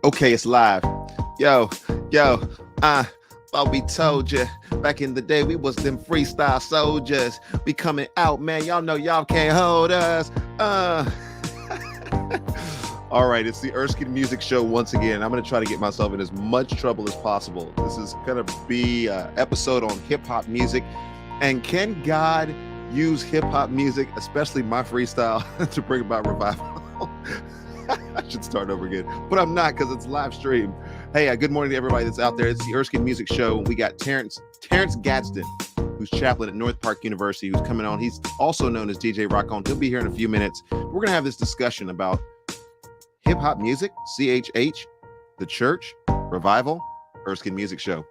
Okay, it's live. Yo, yo, thought we told you. Back in the day, we was them freestyle soldiers. We coming out, man. Y'all know y'all can't hold us. All right, it's the Erskin Music Show once again. I'm going to try to get myself in as much trouble as possible. This is going to be an episode on hip hop music. And can God use hip hop music, especially my freestyle, to bring about revival? I should start over again, but I'm not because it's live stream. Hey, good morning to everybody that's out there. It's the Erskin Music Show. We got Terence Gadsden, who's chaplain at North Park University, who's coming on. He's also known as DJ Rock On. He'll be here in a few minutes. We're going to have this discussion about hip hop music, CHH, the church, revival, Erskin Music Show.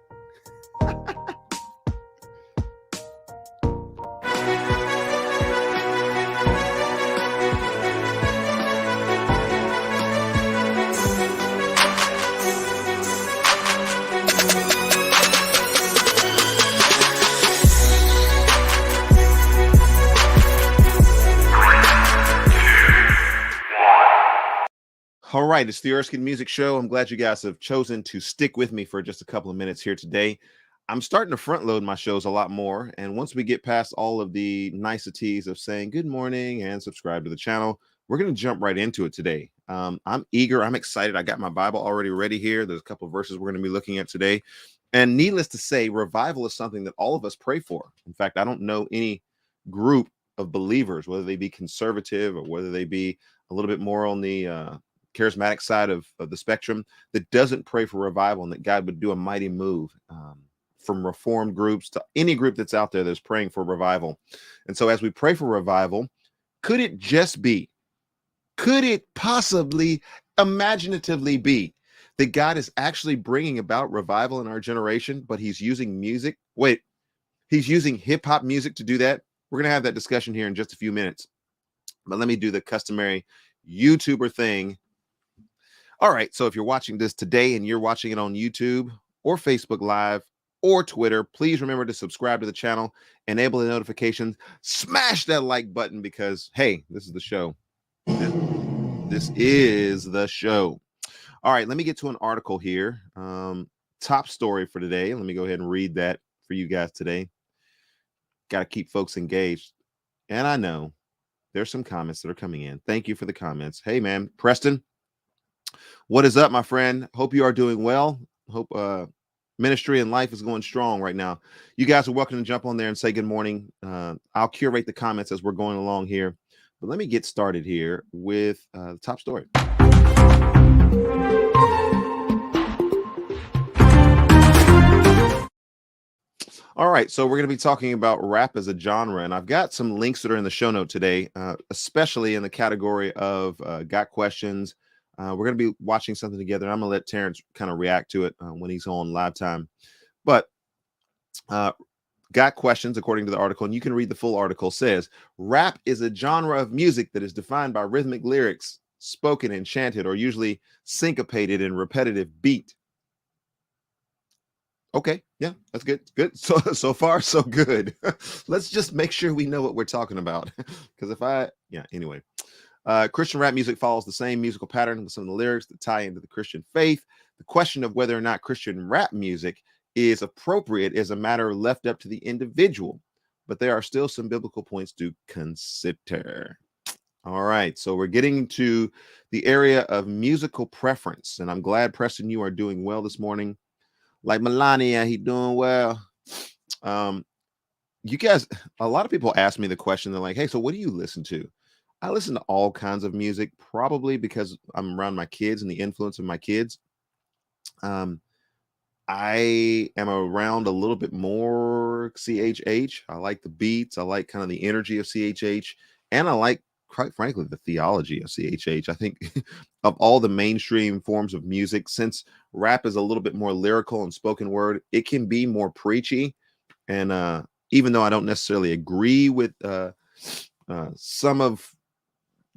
All right, it's the Erskin Music Show. I'm glad you guys have chosen to stick with me for just a couple of minutes here today. I'm starting to front load my shows a lot more. And once we get past all of the niceties of saying good morning and subscribe to the channel, we're going to jump right into it today. I'm eager. I'm excited. I got my Bible already ready here. There's a couple of verses we're going to be looking at today. And needless to say, revival is something that all of us pray for. In fact, I don't know any group of believers, whether they be conservative or whether they be a little bit more on the charismatic side of the spectrum, that doesn't pray for revival and that God would do a mighty move, from reformed groups to any group that's out there that's praying for revival. And so as we pray for revival, could it possibly imaginatively be that God is actually bringing about revival in our generation, but he's using music? Wait, he's using hip hop music to do that? We're going to have that discussion here in just a few minutes. But let me do the customary YouTuber thing. All right, so if you're watching this today and you're watching it on YouTube or Facebook Live or Twitter, please remember to subscribe to the channel, enable the notifications, smash that like button because, hey, this is the show. This is the show. All right, let me get to an article here. Top story for today. Let me go ahead and read that for you guys today. Got to keep folks engaged. And I know there's some comments that are coming in. Thank you for the comments. Hey, man, Preston. What is up, my friend? Hope you are doing well. Hope ministry and life is going strong right now. You guys are welcome to jump on there and say good morning. I'll curate the comments as we're going along here. But let me get started here with the top story. All right, so we're going to be talking about rap as a genre, and I've got some links that are in the show note today, especially in the category of got questions. We're going to be watching something together. I'm going to let Terence kind of react to it when he's on live time. But got questions, according to the article, and you can read the full article, says, rap is a genre of music that is defined by rhythmic lyrics, spoken and chanted, or usually syncopated and repetitive beat. Okay, yeah, that's good. Good. So far, so good. Let's just make sure we know what we're talking about. Because anyway. Christian rap music follows the same musical pattern with some of the lyrics that tie into the Christian faith. The question of whether or not Christian rap music is appropriate is a matter left up to the individual, but there are still some biblical points to consider. All right, so we're getting to the area of musical preference, and I'm glad, Preston, you are doing well this morning. Like Melania, he doing well. You guys, a lot of people ask me the question. They're like, hey, so what do you listen to? I listen to all kinds of music, probably because I'm around my kids and the influence of my kids. I am around a little bit more CHH. I like the beats. I like kind of the energy of CHH. And I like, quite frankly, the theology of CHH. I think of all the mainstream forms of music, since rap is a little bit more lyrical and spoken word, it can be more preachy. And even though I don't necessarily agree with some of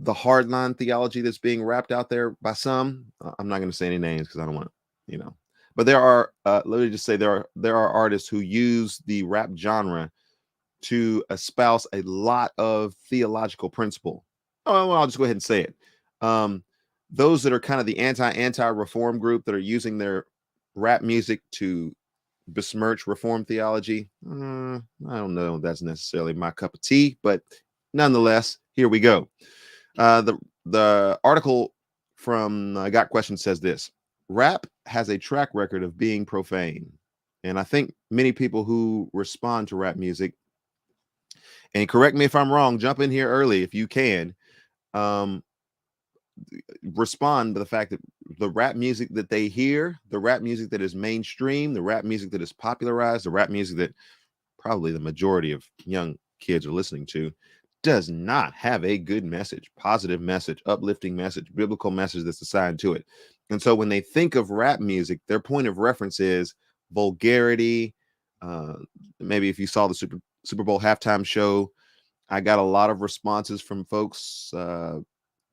the hardline theology that's being wrapped out there by some, I'm not going to say any names because I don't want to, but there are, let me just say there are artists who use the rap genre to espouse a lot of theological principle. Oh, well, I'll just go ahead and say it. those that are kind of the anti-reform group that are using their rap music to besmirch reform theology. I don't know if that's necessarily my cup of tea, but nonetheless, here we go. The article from Got Questions says this: rap has a track record of being profane. And I think many people who respond to rap music, and correct me if I'm wrong, jump in here early if you can, um, respond to the fact that the rap music that they hear, the rap music that is mainstream, the rap music that is popularized, the rap music that probably the majority of young kids are listening to, does not have a good message, positive message, uplifting message, biblical message that's assigned to it. And so when they think of rap music, their point of reference is vulgarity. Uh, Maybe if you saw the Super Bowl halftime show, I got a lot of responses from folks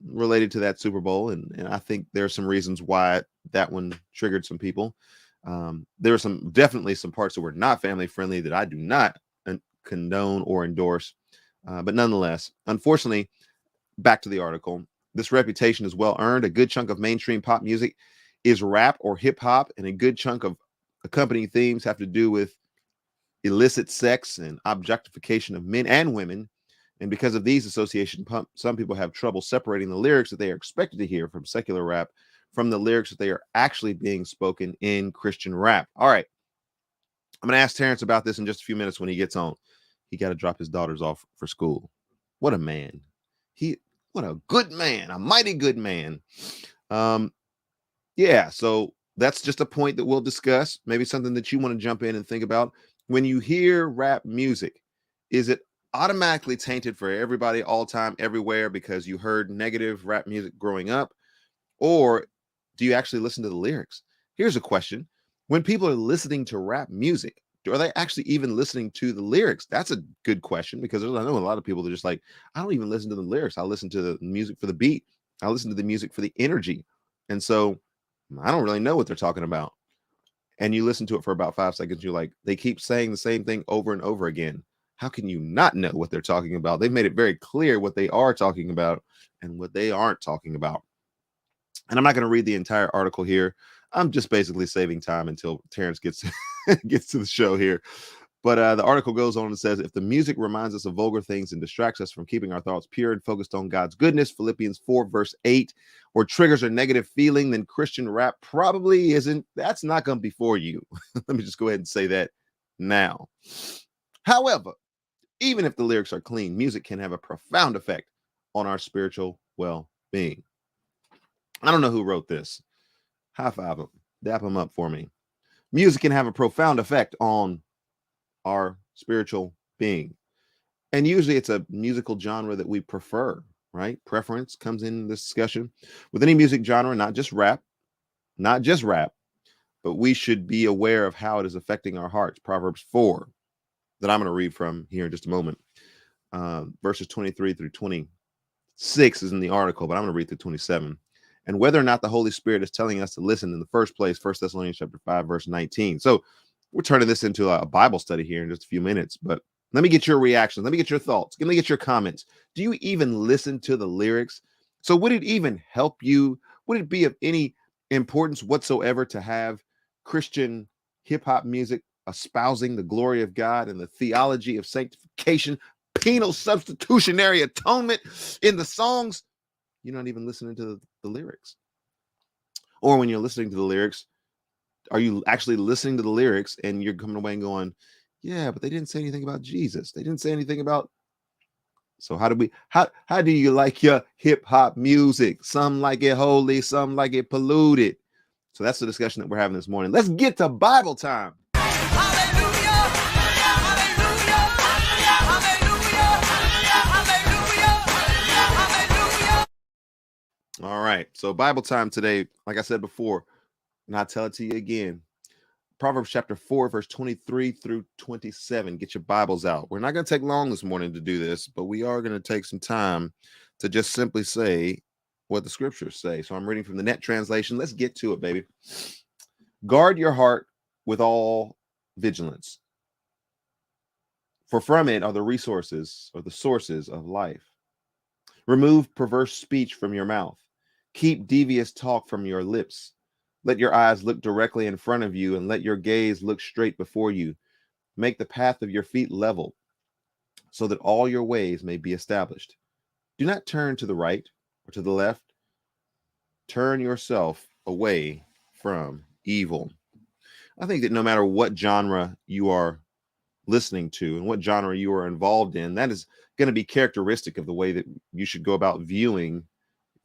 related to that Super Bowl, and I think there's some reasons why that one triggered some people. There were definitely some parts that were not family friendly that I do not condone or endorse. But nonetheless, unfortunately, back to the article, this reputation is well earned. A good chunk of mainstream pop music is rap or hip hop, and a good chunk of accompanying themes have to do with illicit sex and objectification of men and women. And because of these associations, some people have trouble separating the lyrics that they are expected to hear from secular rap from the lyrics that they are actually being spoken in Christian rap. All right. I'm going to ask Terence about this in just a few minutes when he gets on. He got to drop his daughters off for school. What a man. What a good man, a mighty good man. Yeah, so that's just a point that we'll discuss. Maybe something that you want to jump in and think about. When you hear rap music, is it automatically tainted for everybody, all time, everywhere, because you heard negative rap music growing up? Or do you actually listen to the lyrics? Here's a question. When people are listening to rap music, are they actually even listening to the lyrics? That's a good question, because I know a lot of people that are just like, I don't even listen to the lyrics. I listen to the music for the beat. I listen to the music for the energy. And so I don't really know what they're talking about. And you listen to it for about 5 seconds. You're like, they keep saying the same thing over and over again. How can you not know what they're talking about? They've made it very clear what they are talking about and what they aren't talking about. And I'm not going to read the entire article here. I'm just basically saving time until Terence gets gets to the show here. But the article goes on and says, if the music reminds us of vulgar things and distracts us from keeping our thoughts pure and focused on God's goodness, Philippians 4, verse 8, or triggers a negative feeling, then Christian rap probably isn't. That's not going to be for you. Let me just go ahead and say that now. However, even if the lyrics are clean, music can have a profound effect on our spiritual well-being. I don't know who wrote this. High five them. Dap them up for me. Music can have a profound effect on our spiritual being. And usually it's a musical genre that we prefer, right? Preference comes in this discussion. With any music genre, not just rap, but we should be aware of how it is affecting our hearts. Proverbs 4, that I'm going to read from here in just a moment. Verses 23 through 26 is in the article, but I'm going to read through 27. And whether or not the Holy Spirit is telling us to listen in the first place, 1 Thessalonians chapter 5, verse 19. So we're turning this into a Bible study here in just a few minutes, but let me get your reactions. Let me get your thoughts. Let me get your comments. Do you even listen to the lyrics? So would it even help you? Would it be of any importance whatsoever to have Christian hip hop music espousing the glory of God and the theology of sanctification, penal substitutionary atonement in the songs? You're not even listening to the lyrics. Or when you're listening to the lyrics, are you actually listening to the lyrics and you're coming away and going, yeah, but they didn't say anything about Jesus. They didn't say anything about. So how do you like your hip hop music? Some like it holy, some like it polluted. So that's the discussion that we're having this morning. Let's get to Bible time. All right. So Bible time today, like I said before, and I'll tell it to you again. Proverbs chapter 4, verse 23 through 27. Get your Bibles out. We're not going to take long this morning to do this, but we are going to take some time to just simply say what the scriptures say. So I'm reading from the Net translation. Let's get to it, baby. Guard your heart with all vigilance, for from it are the resources or the sources of life. Remove perverse speech from your mouth. Keep devious talk from your lips. Let your eyes look directly in front of you and let your gaze look straight before you. Make the path of your feet level so that all your ways may be established. Do not turn to the right or to the left. Turn yourself away from evil. I think that no matter what genre you are listening to and what genre you are involved in, that is going to be characteristic of the way that you should go about viewing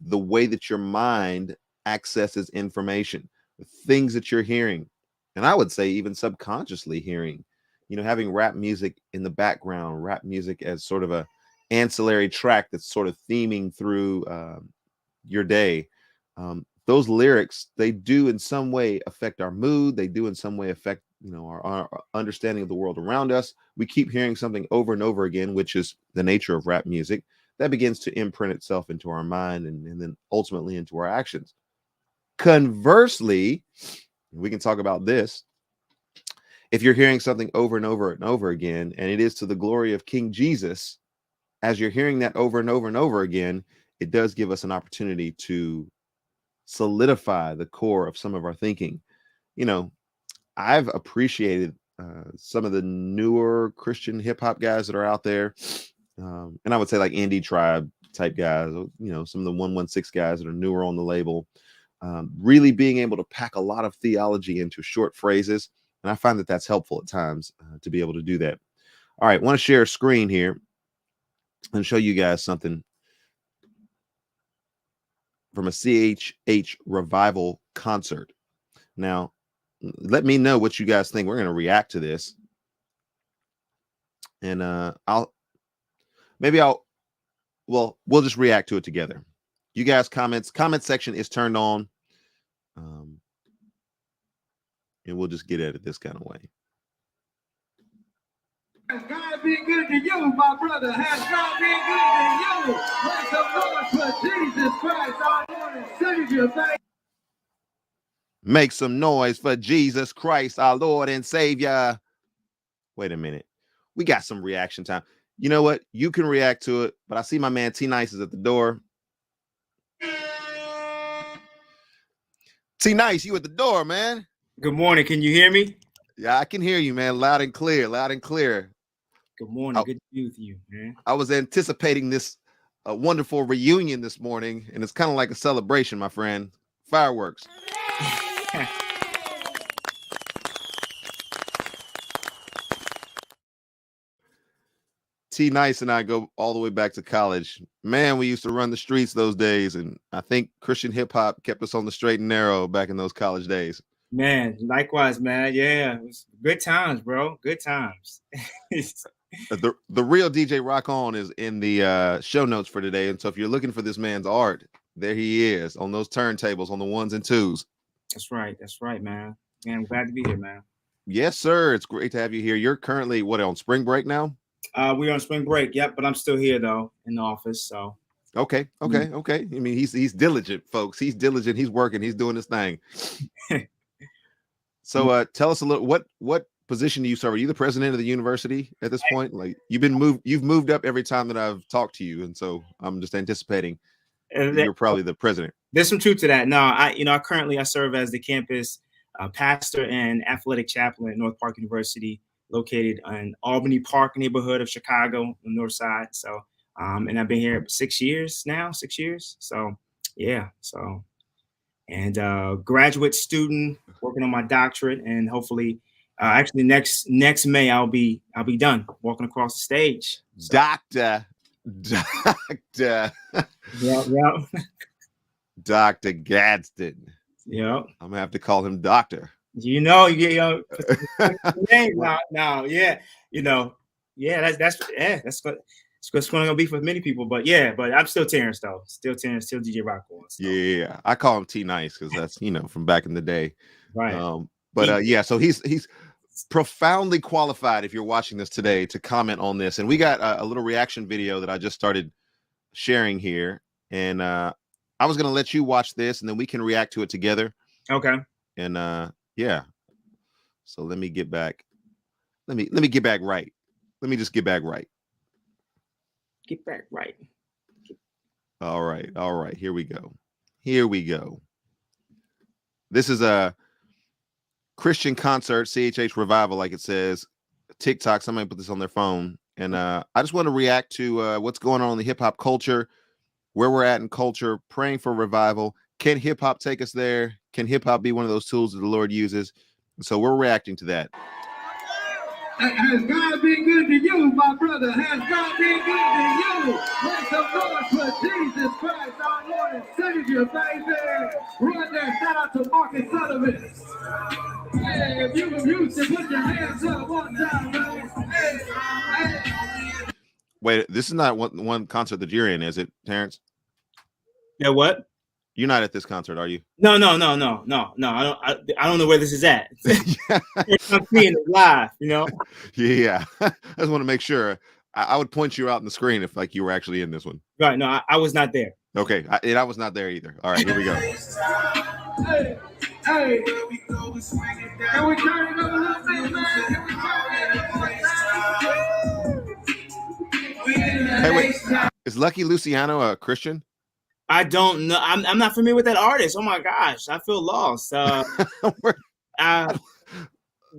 the way that your mind accesses information, the things that you're hearing. And I would say even subconsciously hearing, having rap music in the background, rap music as sort of a ancillary track that's sort of theming through your day. Those lyrics, they do in some way affect our mood. They do in some way affect, our understanding of the world around us. We keep hearing something over and over again, which is the nature of rap music. That begins to imprint itself into our mind and then ultimately into our actions. Conversely, we can talk about this. If you're hearing something over and over and over again, and it is to the glory of King Jesus, as you're hearing that over and over and over again, it does give us an opportunity to solidify the core of some of our thinking. I've appreciated some of the newer Christian hip hop guys that are out there. And I would say like Indie Tribe type guys, some of the 116 guys that are newer on the label, really being able to pack a lot of theology into short phrases. And I find that that's helpful at times to be able to do that. All right, want to share a screen here and show you guys something from a CHH revival concert. Now, let me know what you guys think. We're going to react to this. And we'll just react to it together. You guys comment section is turned on. And we'll just get at it this kind of way. Has God been good to you, my brother? Has God been good to you? Make some noise for Jesus Christ, our Lord and Savior. Make some noise for Jesus Christ, our Lord and Savior. Wait a minute. We got some reaction time. You know what? You can react to it, but I see my man T Nice is at the door. T Nice, you at the door, man. Good morning. Can you hear me? Yeah, I can hear you, man. Loud and clear. Good morning. Good to be with you, man. I was anticipating this wonderful reunion this morning, and it's kind of like a celebration, my friend. Fireworks. T Nice and I go all the way back to college. Man, we used to run the streets those days, and I think Christian hip hop kept us on the straight and narrow back in those college days. Man, likewise, man. Yeah, it was good times, bro. Good times. The real DJ Rock On is in the show notes for today, and so if you're looking for this man's art, there he is on those turntables on the ones and twos. That's right, man. Man, I'm glad to be here, man. Yes, sir. It's great to have you here. You're currently on spring break now? We're on spring break, yep, but I'm still here though in the office. So okay. I mean, he's diligent, folks. He's diligent. He's working. He's doing his thing. So, tell us a little. What position do you serve? Are you the president of the university at this point? Like you've moved up every time that I've talked to you, and so I'm just anticipating you're probably the president. There's some truth to that. No, I currently serve as the campus pastor and athletic chaplain at North Park University, located in Albany Park neighborhood of Chicago, on the north side. So, and I've been here 6 years now. 6 years. So, yeah. So, and graduate student working on my doctorate, and hopefully, actually next May I'll be done walking across the stage. So. Doctor. Yeah. Dr. Gadsden. Yeah. I'm gonna have to call him doctor. Name now. Yeah. That's what's going to be for many people. But I'm still Terence though. Still Terence, still DJ Rock On. So. Yeah. I call him T Nice because that's from back in the day. Right. So he's profoundly qualified, if you're watching this today, to comment on this. And we got a little reaction video that I just started sharing here. And I was gonna let you watch this and then we can react to it together. Okay. And yeah. So let me get back. Let me get back right. Let me just get back right. Get back right. All right. Here we go. Here we go. This is a Christian concert, CHH Revival, like it says. TikTok, somebody put this on their phone. And I just want to react to what's going on in the hip hop culture, where we're at in culture, praying for revival. Can hip hop take us there? Can hip hop be one of those tools that the Lord uses? And so we're reacting to that. Has God been good to you, my brother? Has God been good to you? Make some noise for Jesus Christ, our Lord and Savior, baby. Run there, shout out to Marcus Sullivan. Hey, if you used to put your hands up one time, man. Hey. Wait, this is not one concert that you're in, is it, Terrence? Yeah, what? You're not at this concert, are you? No. I don't know where this is at. I'm seeing it live, you know. Yeah. I just want to make sure. I would point you out on the screen if like you were actually in this one. Right. No, I was not there. Okay. I was not there either. All right, here we go. Hey, here we go. Can we turn it up a little bit, man? Can we turn it up? Hey, wait. Is Lucky Luciano a Christian? I don't know. I'm not familiar with that artist. Oh my gosh, I feel lost. Don't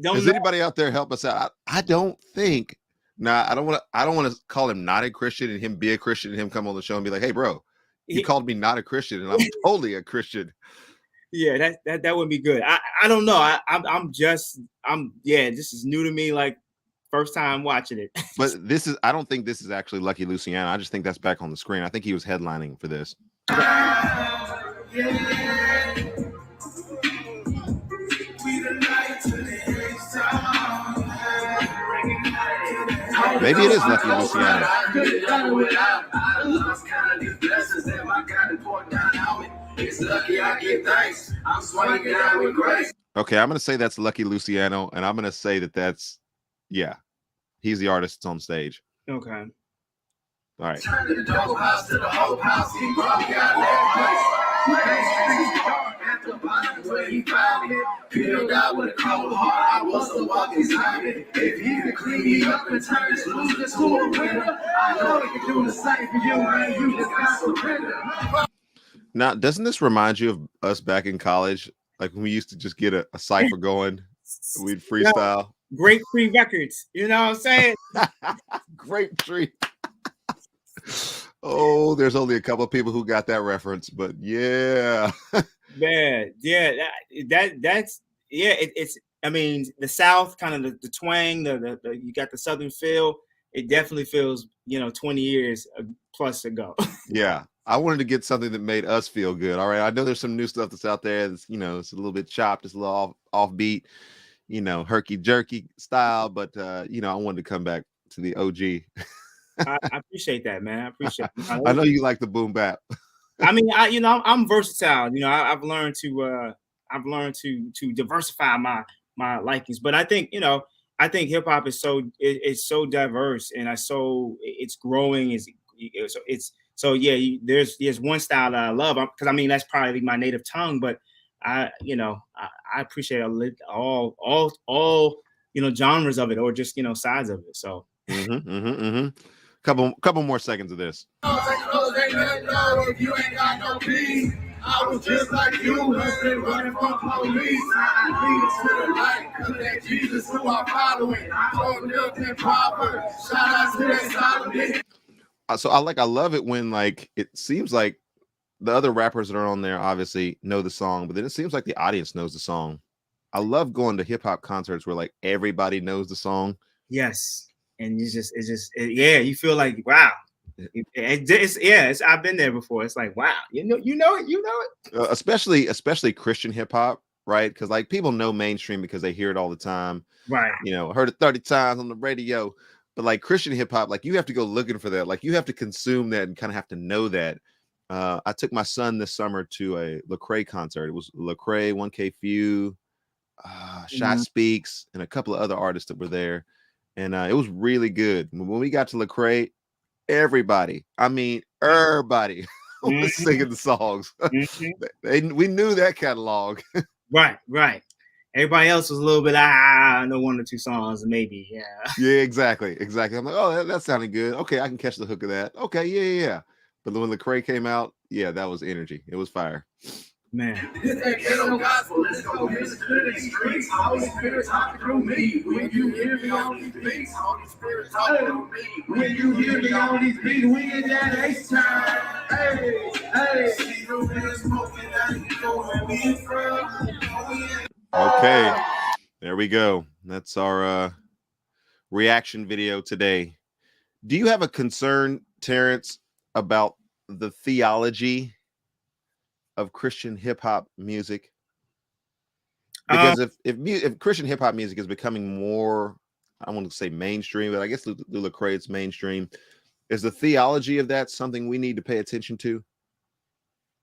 Does anybody out there help us out? I don't think. Nah, I don't want to call him not a Christian and him be a Christian and him come on the show and be like, "Hey, bro, you called me not a Christian and I'm totally a Christian." Yeah, that would be good. I don't know. This is new to me. Like first time watching it. But I don't think this is actually Lucky Luciano. I just think that's back on the screen. I think he was headlining for this. Maybe it is Lucky Luciano. Okay, I'm going to say that's Lucky Luciano, and I'm going to say that's, yeah, he's the artist that's on stage. Okay. All right. Turn the dope house to the whole house. He broke out that place. At the bottom where he found it. Peeled out with a cold heart. I was the walking zombie. If he could clean me up and turn this loser to a winner, I know he can do the same for you, man. You just got surrender. Now, doesn't this remind you of us back in college? Like when we used to just get a cipher going, we'd freestyle. Grapefruit Records, you know what I'm saying? Grapefruit. Oh, there's only a couple of people who got that reference, but yeah. Man, yeah, it's I mean, the South, kind of the twang, the you got the Southern feel. It definitely feels, 20 years plus ago. Yeah. I wanted to get something that made us feel good. All right. I know there's some new stuff that's out there that's, it's a little bit chopped, it's a little offbeat, herky jerky style, but I wanted to come back to the OG. I appreciate that, man. I appreciate it. I know you like the boom bap. I mean, I'm versatile. I've learned to diversify my likings. But I think hip hop is so diverse and it's growing. There's one style that I love because I mean that's probably my native tongue. But I appreciate all genres of it or just sides of it. So. Couple more seconds of this. If you ain't got no peace, I was just like you, hustling, running from police. I lead to the light, cause that Jesus who I'm following. I lived in Proverbs. Shout out to that Solomon. So I love it when like it seems like the other rappers that are on there obviously know the song, but then it seems like the audience knows the song. I love going to hip hop concerts where like everybody knows the song. Yes. And you feel like, wow. I've been there before. It's like, wow, you know it. Especially Christian hip hop, right? Because like people know mainstream because they hear it all the time. Right. Heard it 30 times on the radio. But like Christian hip hop, like you have to go looking for that. Like you have to consume that and kind of have to know that. I took my son this summer to a Lecrae concert. It was Lecrae, 1K Few, Shot Speaks, and a couple of other artists that were there. And it was really good. When we got to Lecrae, everybody was singing the songs. We knew that catalog. Right. Everybody else was a little bit, I know one or two songs, maybe. Yeah. Yeah, exactly. I'm like, oh, that sounded good. Okay, I can catch the hook of that. Okay, yeah. But when Lecrae came out, yeah, that was energy. It was fire. Man. Ghetto gospel, let's go. Here's the spirit streets. Holy Spirit talking through me. When you hear me on these beats, Holy Spirit talking through me. When you hear me on these beats, we in that H time. Hey, hey. Okay, there we go. That's our reaction video today. Do you have a concern, Terrence, about the theology of Christian hip hop music? Because if Christian hip hop music is becoming more, I want to say mainstream, but I guess Lecrae it's mainstream. Is the theology of that something we need to pay attention to?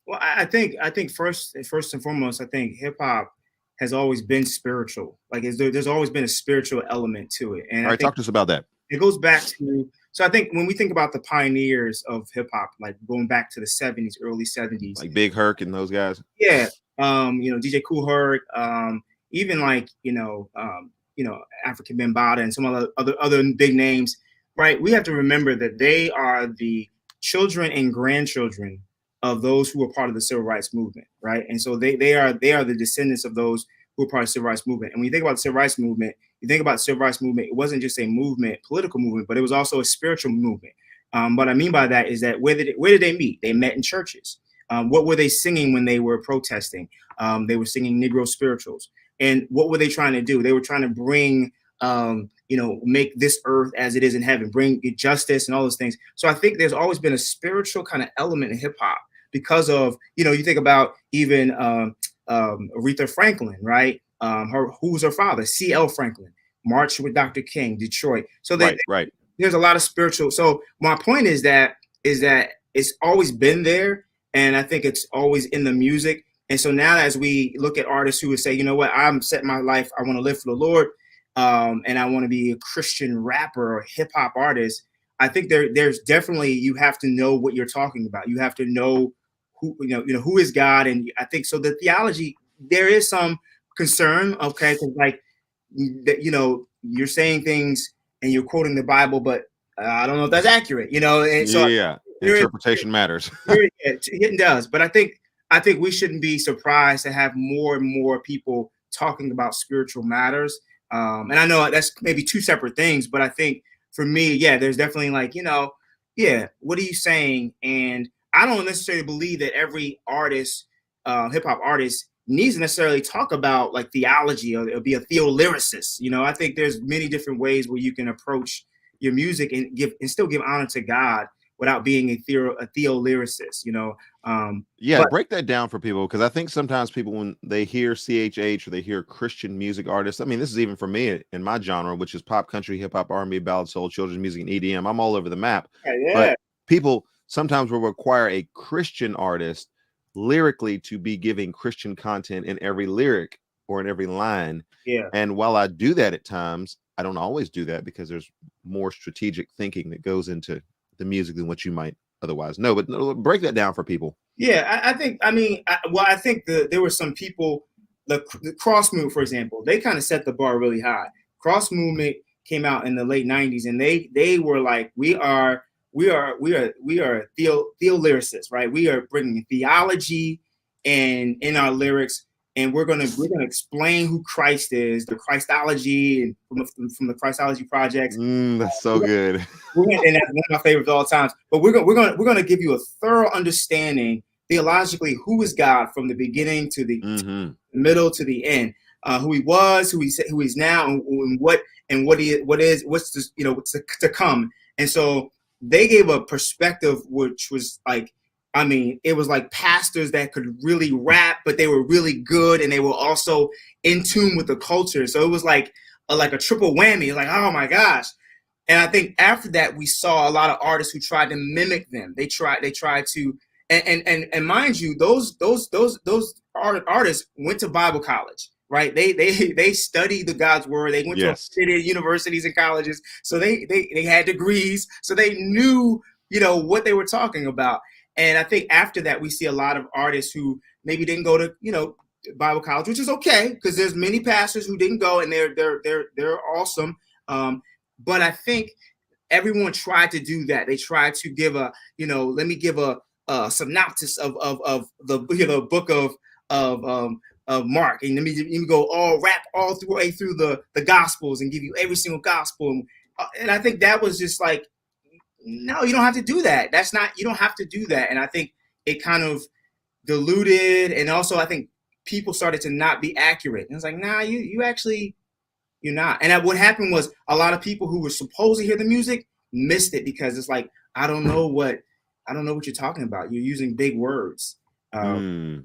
Well, I think first and foremost, I think hip hop has always been spiritual. Like there's always been a spiritual element to it. And all right, I think talk to us about that. it goes back to, so I think when we think about the pioneers of hip hop, like going back to the 70s, early 70s, like Big Herc and those guys. Yeah. DJ Kool Herc, even like, African Bambaataa and some other big names, right? We have to remember that they are the children and grandchildren of those who were part of the civil rights movement, right? And so they are the descendants of those who were part of the civil rights movement. And when you think about the civil rights movement, you think about the civil rights movement, it wasn't just a movement, political movement, but it was also a spiritual movement. What I mean by that is that where did they meet? They met in churches. What were they singing when they were protesting? They were singing Negro spirituals. And what were they trying to do? They were trying to bring, make this earth as it is in heaven, bring justice and all those things. So I think there's always been a spiritual kind of element in hip hop because of, you think about even Aretha Franklin, right? Who was her father? C.L. Franklin, March with Dr. King, Detroit. So right. There's a lot of spiritual. So my point is that it's always been there. And I think it's always in the music. And so now as we look at artists who would say, you know what, I'm setting my life, I want to live for the Lord, and I want to be a Christian rapper or hip hop artist, I think there's definitely, you have to know what you're talking about. You have to know who, who is God. And I think so the theology, there is some concern, okay, because like, you're saying things and you're quoting the Bible, but I don't know if that's accurate, And so interpretation matters. It does, but I think we shouldn't be surprised to have more and more people talking about spiritual matters. And I know that's maybe two separate things, but I think for me, there's definitely like, what are you saying? And I don't necessarily believe that every artist, hip hop artist, needs to necessarily talk about like theology or be a theolyricist. I think there's many different ways where you can approach your music and still give honor to God without being a theolyricist, break that down for people, because I think sometimes people, when they hear CHH or they hear Christian music artists, I mean, this is even for me in my genre, which is pop, country, hip hop, R&B, ballad, soul, children's music, and EDM. I'm all over the map. Yeah. But people sometimes will require a Christian artist lyrically to be giving Christian content in every lyric or in every line. Yeah. And while I do that at times, I don't always do that because there's more strategic thinking that goes into the music than what you might otherwise know. But break that down for people. Yeah, I think there were some people, the Cross Movement, for example, they kind of set the bar really high. Cross Movement came out in the late 90s, and they were like, we are theolyricists, right? We are bringing theology and in our lyrics, and we're gonna explain who Christ is, the Christology, and from the Christology projects. That's so good. And that's one of my favorites of all times. But we're gonna give you a thorough understanding theologically who is God from the beginning to the middle to the end, who he was, who he's now, and what's to come. And so they gave a perspective which was like, I mean, it was like pastors that could really rap, but they were really good, and they were also in tune with the culture. So it was like a triple whammy. Like, oh my gosh. And I think after that, we saw a lot of artists who tried to mimic them. They tried to, and mind you, those artists went to Bible college, right? They studied the God's word. They went to universities and colleges, so they had degrees, so they knew what they were talking about. And I think after that, we see a lot of artists who maybe didn't go to Bible college, which is okay, because there's many pastors who didn't go, and they're awesome. But I think everyone tried to do that. They tried to give a, let me give a synopsis of the book of Mark, and let me go all rap all through the Gospels and give you every single gospel. And I think that was just like, no, you don't have to do that. You don't have to do that. And I think it kind of diluted, and also I think people started to not be accurate. And it's like, nah, you're not. And what happened was a lot of people who were supposed to hear the music missed it, because it's like, I don't know what you're talking about. You're using big words. And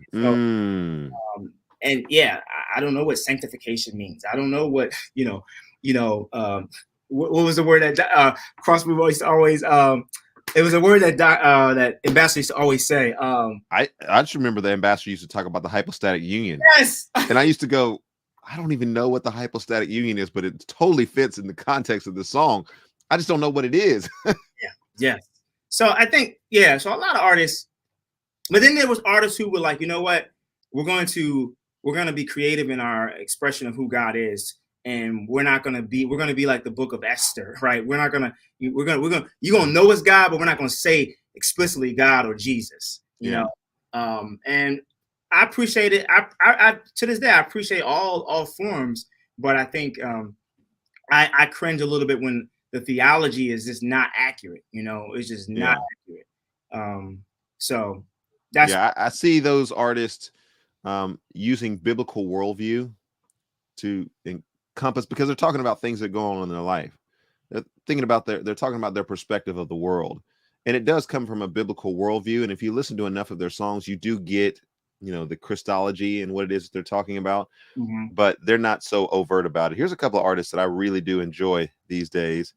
yeah, I don't know what sanctification means. I don't know what, what was the word that Crosby used to always, it was a word that that Ambassador used to always say. I just remember the Ambassador used to talk about the hypostatic union. Yes. And I used to go, I don't even know what the hypostatic union is, but it totally fits in the context of the song. I just don't know what it is. Yeah. So I think, so a lot of artists, but then there was artists who were like, you know what, we're going to be creative in our expression of who God is. And we're going to be like the book of Esther, right? You're going to know it's God, but we're not going to say explicitly God or Jesus, you know? And I appreciate it. I to this day, I appreciate all forms, but I think I cringe a little bit when the theology is just not accurate. It's just not accurate. So that's I see those artists using biblical worldview to encompass, because they're talking about things that go on in their life. They're thinking about they're talking about their perspective of the world, and it does come from a biblical worldview. And if you listen to enough of their songs, you do get the Christology and what it is that they're talking about, but they're not so overt about it. Here's a couple of artists that I really do enjoy these days,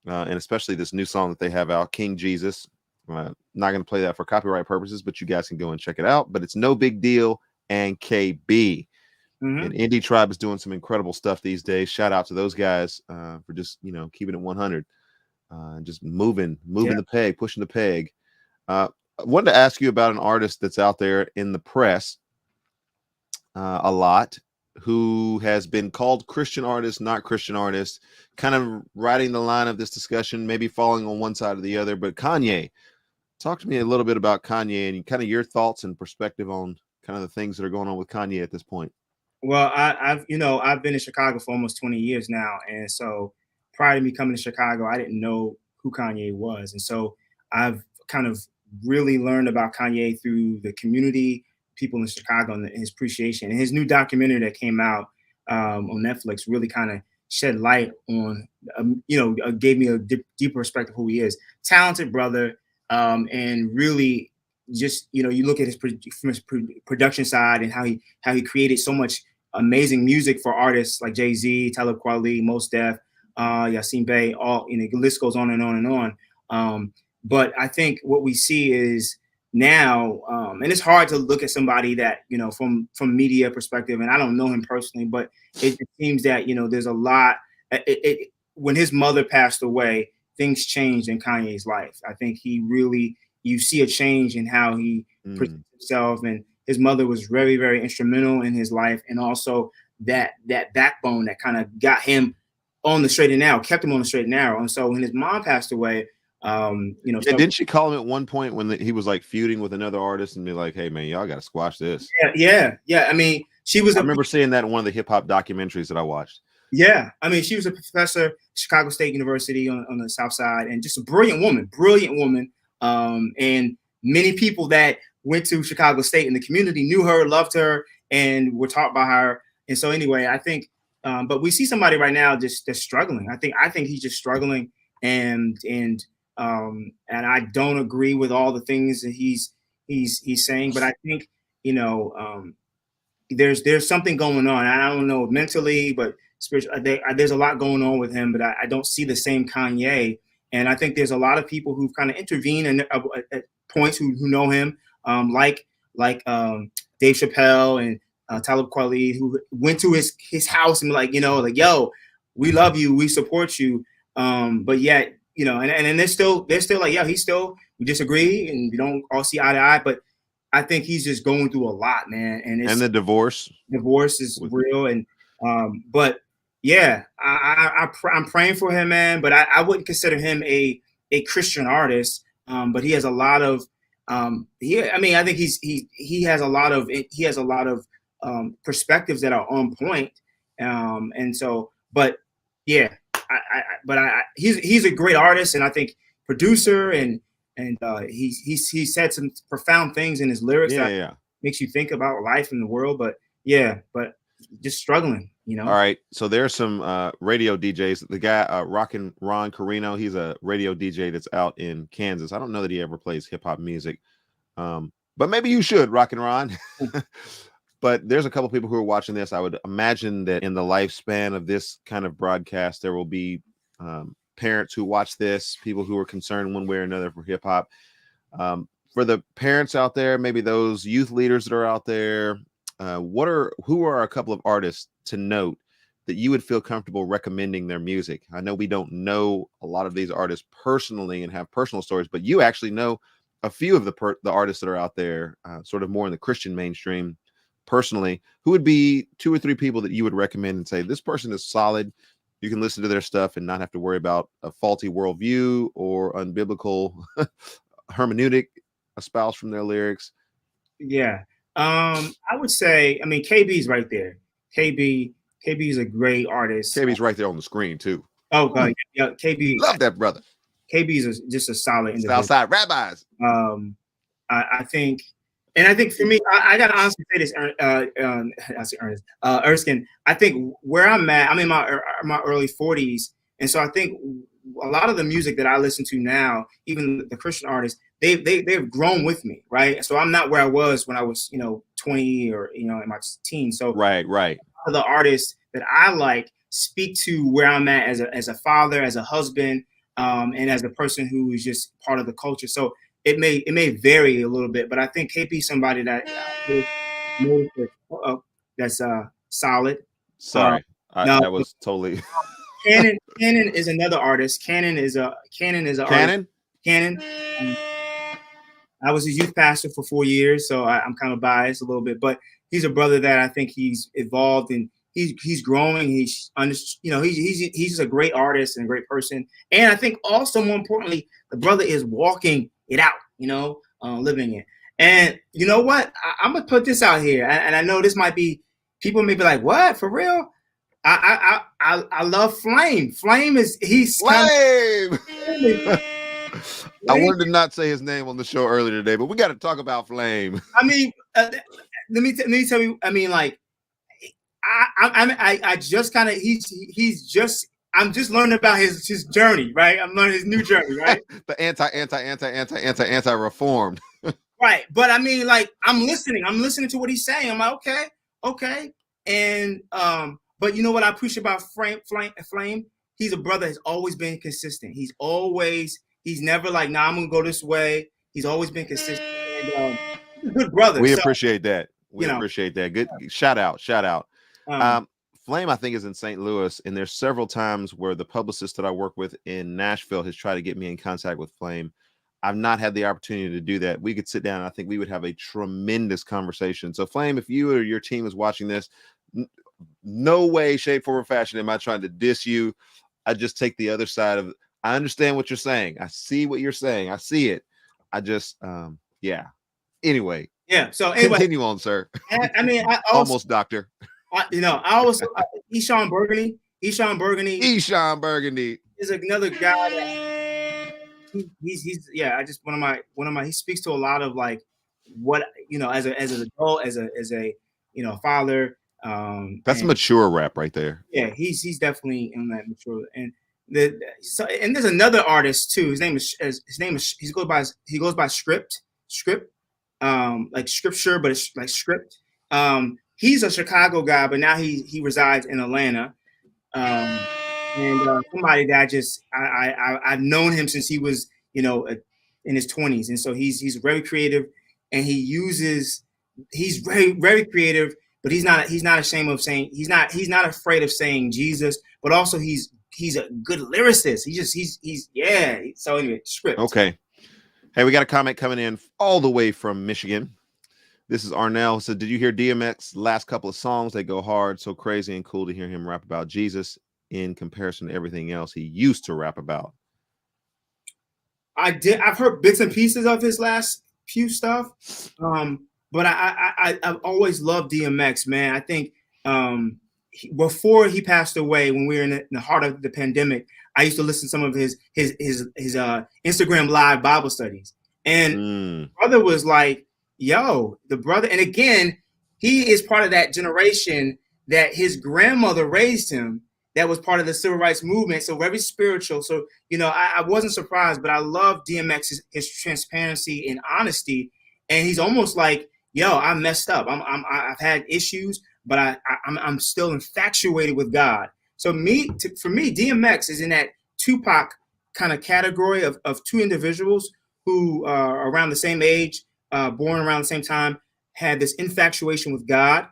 and especially this new song that they have out, King Jesus. Not going to play that for copyright purposes, but you guys can go and check it out. But it's No Big Deal and KB. And Indie Tribe is doing some incredible stuff these days. Shout out to those guys for just keeping it 100, and just moving the peg, pushing the peg. I wanted to ask you about an artist that's out there in the press a lot, who has been called Christian artist, not Christian artist, kind of riding the line of this discussion, maybe falling on one side or the other. But Kanye, talk to me a little bit about Kanye and kind of your thoughts and perspective on kind of the things that are going on with Kanye at this point. Well, I've been in Chicago for almost 20 years now, and so prior to me coming to Chicago, I didn't know who Kanye was, and so I've kind of really learned about Kanye through the community, people in Chicago, and his appreciation. And his new documentary that came out on Netflix really kind of shed light on, gave me a deeper perspective of who he is. Talented brother, and really just, you look at his production side and how he created so much amazing music for artists like Jay-Z, Talib Kweli, Mos Def, Yasin Bey, all, the list goes on and on and on. But I think what we see is now, and it's hard to look at somebody that, from media perspective, and I don't know him personally, but it seems that, there's a lot, when his mother passed away, things changed in Kanye's life. I think you see a change in how he presents himself, and his mother was very, very instrumental in his life. And also that backbone that kind of got him on the straight and narrow, kept him on the straight and narrow. And so when his mom passed away, didn't she call him at one point when he was like feuding with another artist and be like, hey man, y'all got to squash this? Yeah. I mean, I remember seeing that in one of the hip hop documentaries that I watched. Yeah. I mean, she was a professor at Chicago State University on the South Side, and just a brilliant woman. And many people that went to Chicago State in the community knew her, loved her, and were taught by her. And so anyway, I think, but we see somebody right now just struggling. I think he's just struggling, and I don't agree with all the things that he's saying, but I think, there's something going on. I don't know mentally, but spiritually, there's a lot going on with him, but I don't see the same Kanye. And I think there's a lot of people who've kind of intervened at points who know him, like Dave Chappelle and Talib Kweli, who went to his house and yo, we love you, we support you. But yet, and they're still like, yeah, we disagree and we don't all see eye to eye. But I think he's just going through a lot, man. And the divorce is real. And but Yeah, I'm praying for him, man. But I wouldn't consider him a Christian artist. But he has a lot of I mean, I think he has a lot of perspectives that are on point. And so, but yeah, he's a great artist, and I think producer, and he said some profound things in his lyrics that makes you think about life in the world. But yeah, but just struggling, you know. All right, so there's some radio DJs. The guy Rockin' Ron Carino, he's a radio DJ that's out in Kansas. I don't know that he ever plays hip hop music, but maybe you should, Rockin' Ron. But there's a couple people who are watching this. I would imagine that in the lifespan of this kind of broadcast, there will be parents who watch this, people who are concerned one way or another for hip hop. For the parents out there, maybe those youth leaders that are out there, who are a couple of artists to note that you would feel comfortable recommending their music? I know we don't know a lot of these artists personally and have personal stories, but you actually know a few of the artists that are out there, sort of more in the Christian mainstream. Personally, who would be 2 or 3 people that you would recommend and say, this person is solid, you can listen to their stuff and not have to worry about a faulty worldview or unbiblical hermeneutic espoused from their lyrics? Yeah. I would say, I mean, KB's right there. KB is a great artist. KB's right there on the screen too. Oh God, yeah, KB. Love that brother. KB is just a solid individual. Southside Rabbis. I think for me, I gotta honestly say this, Erskin. I think where I'm at, I'm in my early 40s, and so I think a lot of the music that I listen to now, even the Christian artists, they've grown with me, right? So I'm not where I was when I was, 20 or in my teens. So right. The artists that I like speak to where I'm at as a father, as a husband, and as a person who is just part of the culture. So it may vary a little bit, but I think KP is somebody that that's solid. Sorry, that was totally. Cannon is another artist. Cannon is a Cannon. Cannon. I was his youth pastor for 4 years, so I'm kind of biased a little bit. But he's a brother that I think he's evolved and he's growing. He's a great artist and a great person. And I think also more importantly, the brother is walking it out, living it. And you know what? I'm gonna put this out here, and I know this might be people may be like, "What, for real?" I love Flame. Flame. I wanted to not say his name on the show earlier today, but we got to talk about Flame. I mean, let me tell you. I mean, like, I just kind of I'm just learning about his journey, right? I'm learning his new journey, right? The anti reformed. Right, but I mean, like, I'm listening to what he's saying. I'm like, okay, and but you know what I appreciate about Flame? He's a brother that's always been consistent. He's never like, nah, I'm gonna go this way. He's always been consistent. And, he's a good brother. We appreciate that. Appreciate that. Good shout out. Flame, I think, is in St. Louis, and there's several times where the publicist that I work with in Nashville has tried to get me in contact with Flame. I've not had the opportunity to do that. We could sit down, and I think we would have a tremendous conversation. So, Flame, if you or your team is watching this, no way, shape, form, or fashion am I trying to diss you. I just take the other side of it. I understand what you're saying. I see what you're saying. I see it. I just, yeah. Anyway. Yeah. So continue on, sir. I mean, almost doctor. Eshawn Burgundy is another guy that he's I just one of my he speaks to a lot of like what as an adult, as a father. That's mature rap right there. Yeah, he's definitely in that mature. And there's another artist too. His name is he goes by Script, like scripture, but it's like Script. He's a Chicago guy, but now he resides in Atlanta. And somebody that I've known him since he was in his 20s, and so he's very creative, and he's very, very creative. But he's not ashamed of saying he's not afraid of saying Jesus, but also he's a good lyricist. So anyway, Script. Okay. Hey, we got a comment coming in all the way from Michigan. This is Arnell. So, did you hear DMX last couple of songs? They go hard, so crazy and cool to hear him rap about Jesus in comparison to everything else he used to rap about. I did. I've heard bits and pieces of his last few stuff, but I've always loved DMX, man. I think before he passed away, when we were in the heart of the pandemic, I used to listen to some of his Instagram live Bible studies, and brother was like, "Yo, the brother," and again, he is part of that generation that his grandmother raised him. That was part of the civil rights movement, so very spiritual. So I wasn't surprised, but I love DMX his transparency and honesty, and he's almost like, "Yo, I messed up. I've had issues, but I'm still infatuated with God." So for me, DMX is in that Tupac kind of category of two individuals who are around the same age, born around the same time, had this infatuation with God,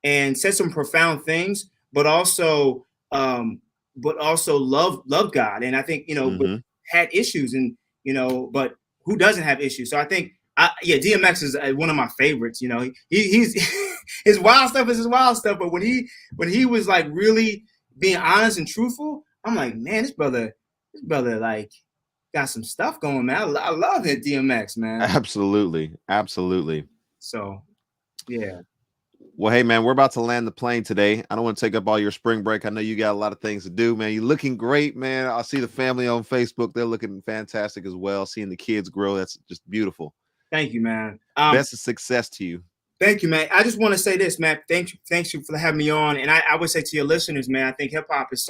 and said some profound things, but also love God. And I think, but had issues, and, but who doesn't have issues? So I think, DMX is one of my favorites. He's his wild stuff is his wild stuff. But when he was like really being honest and truthful, I'm like, man, this brother like got some stuff going, man. I love it, DMX, man. Absolutely. So, yeah. Well, hey, man, we're about to land the plane today. I don't want to take up all your spring break. I know you got a lot of things to do, man. You're looking great, man. I see the family on Facebook. They're looking fantastic as well. Seeing the kids grow, that's just beautiful. Thank you, man. Best of success to you. Thank you, man. I just want to say this, man. Thank you for having me on. And I would say to your listeners, man, I think hip hop is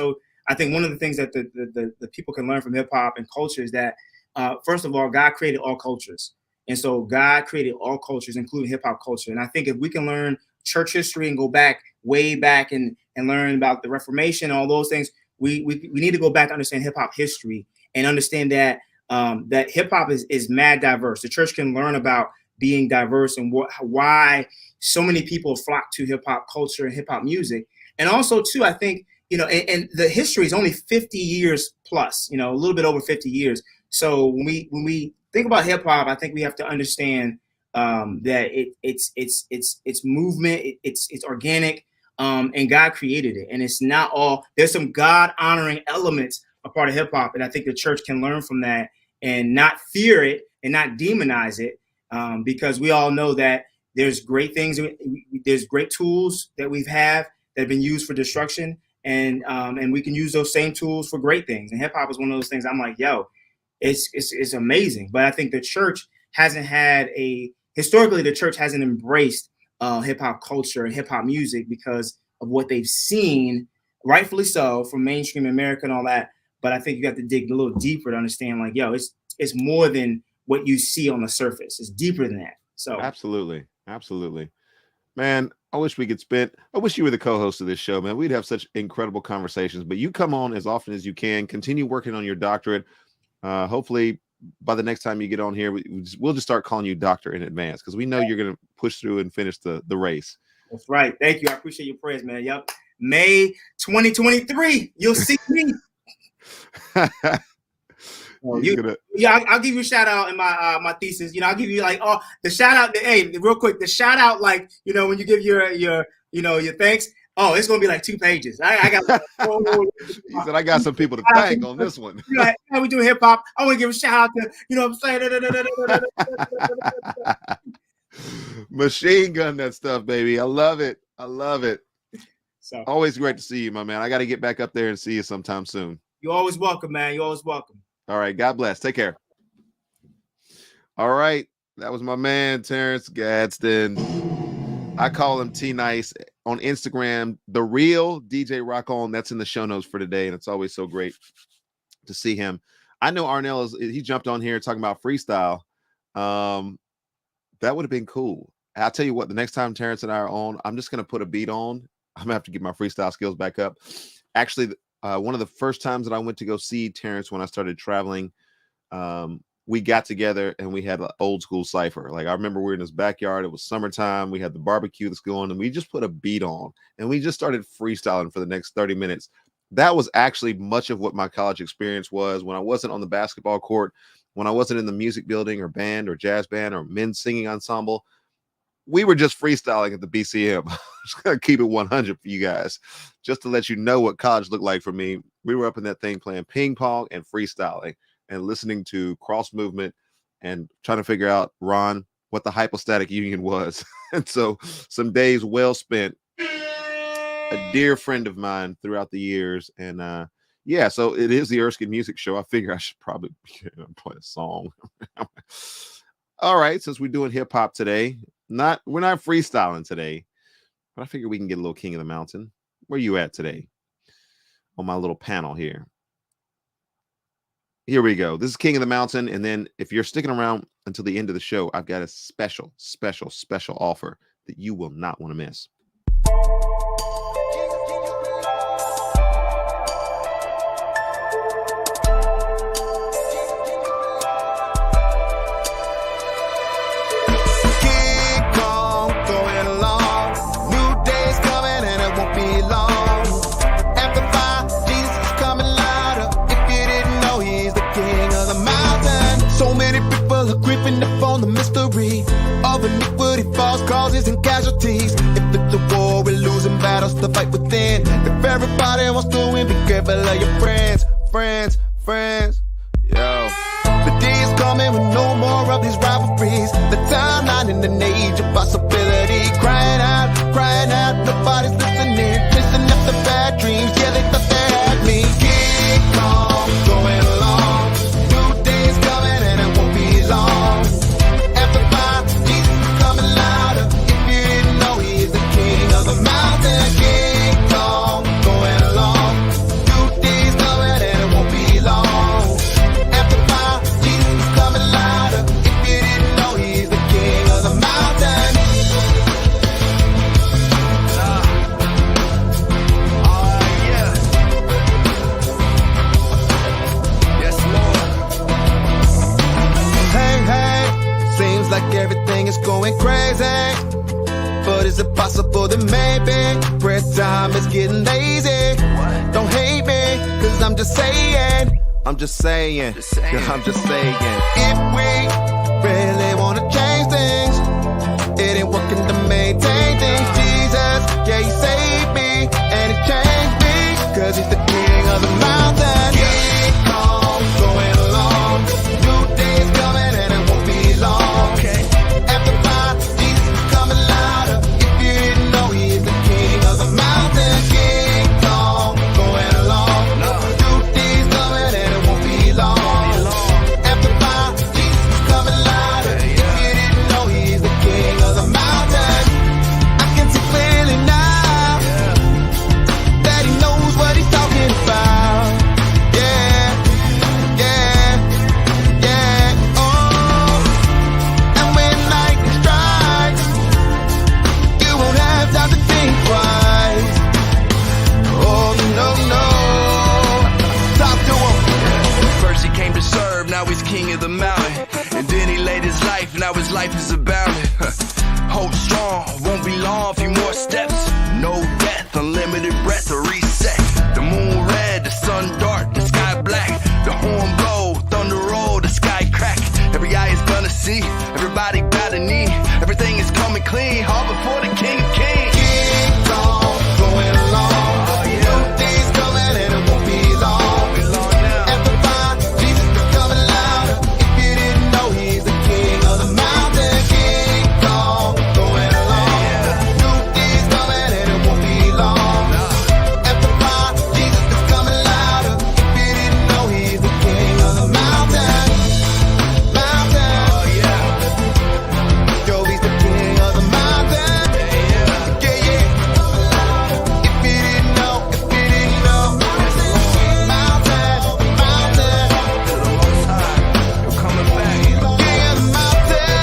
I think one of the things that the people can learn from hip hop and culture is that, first of all, God created all cultures. And so God created all cultures, including hip hop culture. And I think if we can learn church history and go way back and learn about the Reformation and all those things, we need to go back to understand hip hop history and understand that that hip hop is mad diverse. The church can learn about being diverse and why so many people flock to hip hop culture and hip hop music. And also too, I think, and the history is only 50 years plus, a little bit over 50 years. So when we think about hip hop, I think we have to understand that it's movement, it's organic, and God created it, and it's not all. There's some God honoring elements a part of hip hop, and I think the church can learn from that and not fear it and not demonize it, because we all know that there's great things, there's great tools that that have been used for destruction, and we can use those same tools for great things. And hip hop is one of those things. I'm like, yo, it's amazing, but I think the church historically, the church hasn't embraced hip hop culture and hip hop music because of what they've seen, rightfully so, from mainstream America and all that. But I think you have to dig a little deeper to understand, like, yo, it's more than what you see on the surface. It's deeper than that. So absolutely, man. I wish you were the co-host of this show, man. We'd have such incredible conversations. But you come on as often as you can. Continue working on your doctorate. Hopefully, by the next time you get on here, we'll just start calling you doctor in advance, because we know you're going to push through and finish the race. That's right. Thank you. I appreciate your prayers, man. Yep. May 2023, you'll see me. I'll give you a shout out in my thesis. I'll give you like the shout out. Hey, real quick, the shout out, like, when you give your thanks. Oh, it's gonna be like 2 pages. I got. He said, I got some people to thank on this one. Like, we do hip hop. I want to give a shout out to, what I'm saying. Machine gun that stuff, baby. I love it. So always great to see you, my man. I got to get back up there and see you sometime soon. You're always welcome, man. You're always welcome. All right. God bless. Take care. All right. That was my man, Terence Gadsden. I call him T-Nice on Instagram, the real DJ Rock On. That's in the show notes for today. And it's always so great to see him. I know Arnell he jumped on here talking about freestyle. That would have been cool. I'll tell you what, the next time Terence and I are on, I'm just going to put a beat on. I'm gonna have to get my freestyle skills back up. Actually, one of the first times that I went to go see Terence when I started traveling, we got together and we had an old school cypher. Like, I remember we were in his backyard. It was summertime. We had the barbecue that's going, and we just put a beat on and we just started freestyling for the next 30 minutes. That was actually much of what my college experience was when I wasn't on the basketball court, when I wasn't in the music building or band or jazz band or men's singing ensemble. we were just freestyling at the BCM. Just gonna keep it 100 for you guys, just to let you know what college looked like for me. We were up in that thing playing ping pong and freestyling and listening to cross movement and trying to figure out, Ron, what the hypostatic union was. And so some days well spent. A dear friend of mine throughout the years. And yeah, so it is the Erskin Music Show. I figure I should probably play a song. All right, since we're doing hip hop today, we're not freestyling today, but I figure we can get a little King of the Mountain. Where you at today on my little panel here? Here we go. This is King of the Mountain. And then if you're sticking around until the end of the show, I've got a special offer that you will not want to miss. Of iniquity, false causes, and casualties. If it's a war, we're losing battles to fight within. If everybody wants to win, be careful of your friends. Yo, the day is coming with no more of these rivalries. The timeline in an age of possibility. Crying out, nobody's listening. Chasing after bad dreams, yeah, they thought they had me. Keep on going along. New days coming and it won't be long. Like everything is going crazy, but is it possible that maybe prayer time is getting lazy? Don't hate me, cause I'm just saying. If we really wanna change things, it ain't working to maintain things. Jesus, yeah, he saved me, and he changed me, cause he's the king of the mountain. Keep on going along. New days coming and it won't be long. Now his life is about it. Hold strong, won't be long, few more steps. No death, unlimited breath, a reset. The moon red, the sun dark, the sky black. The horn blow, thunder roll, the sky crack. Every eye is gonna see, everybody bow the knee. Everything is coming clean, all before the King of Kings. Keep on going along. New days coming and it won't be long. Amplify, Jesus is coming louder. If you didn't know, he's the King of the mountain. Keep on going along. New days coming and it won't be long. Amplify, Jesus is coming louder. If you didn't know, he's the King of the mountain. Yo, he's the King of the mountain. Yeah. If you didn't know. Mountain. To the Most High, you're coming back. King of the mountain.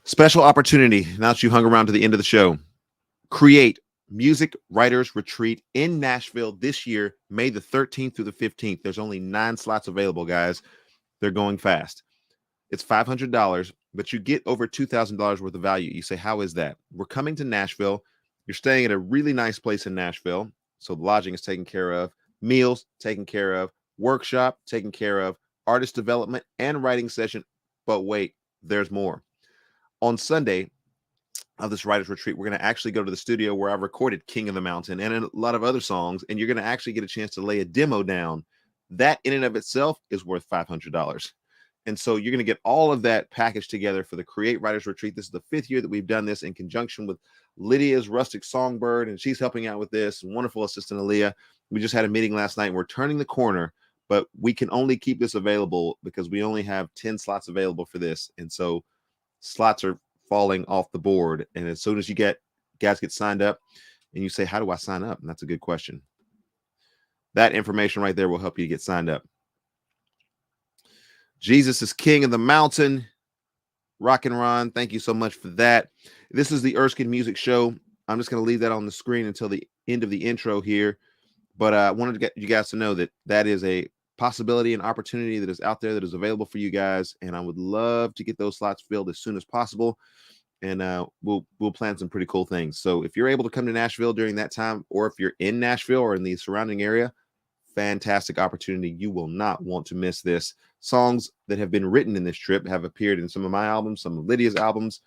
Special opportunity now that you hung around to the end of the show. Create Music Writers Retreat in Nashville this year, May the 13th through the 15th. There's only 9 slots available, guys. They're going fast. It's $500, but you get over $2,000 worth of value. You say, how is that? We're coming to Nashville. You're staying at a really nice place in Nashville. So lodging is taken care of, meals taken care of, workshop taken care of, artist development and writing session. But wait, there's more. On Sunday of this writers retreat, we're going to actually go to the studio where I recorded King of the Mountain and a lot of other songs, and you're going to actually get a chance to lay a demo down. That in and of itself is worth $500. And so you're going to get all of that packaged together for the Create Writers Retreat. This is the 5th year that we've done this in conjunction with Lydia's Rustic Songbird, and she's helping out with this. Wonderful assistant, Aaliyah. We just had a meeting last night, and we're turning the corner, but we can only keep this available because we only have 10 slots available for this. And so slots are falling off the board. And as soon as you guys get signed up and you say, how do I sign up? And that's a good question. That information right there will help you get signed up. Jesus is King of the Mountain. Rock and Ron, thank you so much for that. This is the Erskin Music Show. I'm just going to leave that on the screen until the end of the intro here. But I wanted to get you guys to know that that is a possibility and opportunity that is out there that is available for you guys. And I would love to get those slots filled as soon as possible. And we'll plan some pretty cool things. So if you're able to come to Nashville during that time, or if you're in Nashville or in the surrounding area, fantastic opportunity. You will not want to miss this. Songs that have been written in this trip have appeared in some of my albums, some of Lydia's albums.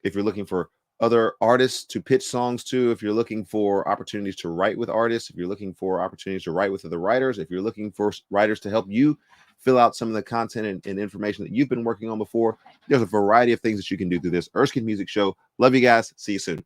If you're looking for other artists to pitch songs to, if you're looking for opportunities to write with artists, if you're looking for opportunities to write with other writers, if you're looking for writers to help you fill out some of the content and information that you've been working on before, there's a variety of things that you can do through this Erskin Music Show. Love you guys. See you soon.